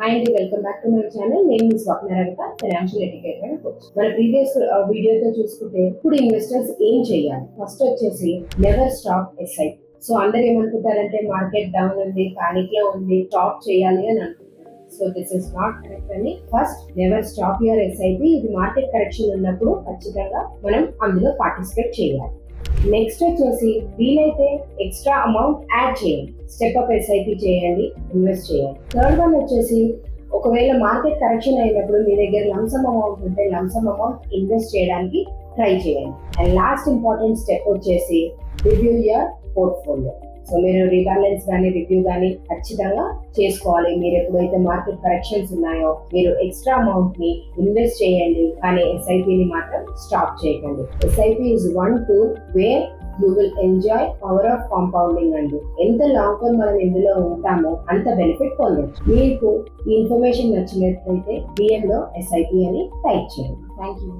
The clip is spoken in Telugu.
హాయ్ అండి, welcome back to my channel. నేను మీ స్వప్న రవిక, ఫైనాన్షియల్ ఎడ్యుకేటర్ కోచ్. మన ప్రీవియస్ వీడియోతో చూసుకుంటే ఇప్పుడు ఇన్వెస్టర్స్ ఏం చేయాలి? ఫస్ట్ వచ్చేసి నెవర్ స్టాప్ ఎస్ఐపి. సో అందరు ఏమనుకుంటారంటే మార్కెట్ డౌన్ ఉంది, పానిక్ లో ఉంది, స్టాప్ చేయాలి అని అనుకుంటారు. So this is not correct అని. First never stop your SIP. ఇది మార్కెట్ కరెక్షన్ ఉన్నప్పుడు ఖచ్చితంగా మనం అందులో పార్టిసిపేట్ చేయాలి. నెక్స్ట్ వచ్చేసి వీలైతే ఎక్స్ట్రా అమౌంట్ యాడ్ చేయండి. స్టెప్ అప్ ఎస్ఐపి చేయండి, ఇన్వెస్ట్ చేయండి. థర్డ్ వన్ వచ్చేసి ఒకవేళ మార్కెట్ కరెక్షన్ అయినప్పుడు మీ దగ్గర లంసమ్ అమౌంట్ ఉంటే లంసమ్ అమౌంట్ ఇన్వెస్ట్ చేయడానికి ట్రై చేయండి. అండ్ లాస్ట్ ఇంపార్టెంట్ స్టెప్ వచ్చేసి రివ్యూ యువర్ పోర్ట్ఫోలియో. సో మీరు రీబ్యాలెన్స్ కానీ రివ్యూ కానీ ఖచ్చితంగా చేసుకోవాలి. మీరు ఎప్పుడైతే మార్కెట్ కరెక్షన్స్ ఉన్నాయో మీరు ఎక్స్ట్రా అమౌంట్ ని ఇన్వెస్ట్ చేయండి, కానీ ఎస్ఐపిని మాత్రం స్టాప్ చేయకండి. SIP is one tool where you will enjoy power of compounding అండి. ఎంత లాంగ్ టర్మ్ మనం ఇందులో ఉంటామో అంత బెనిఫిట్ పొందొచ్చు. మీకు ఈ ఇన్ఫర్మేషన్ నచ్చినట్లయితే DM లో SIP అని టైప్ చేయండి. Thank you.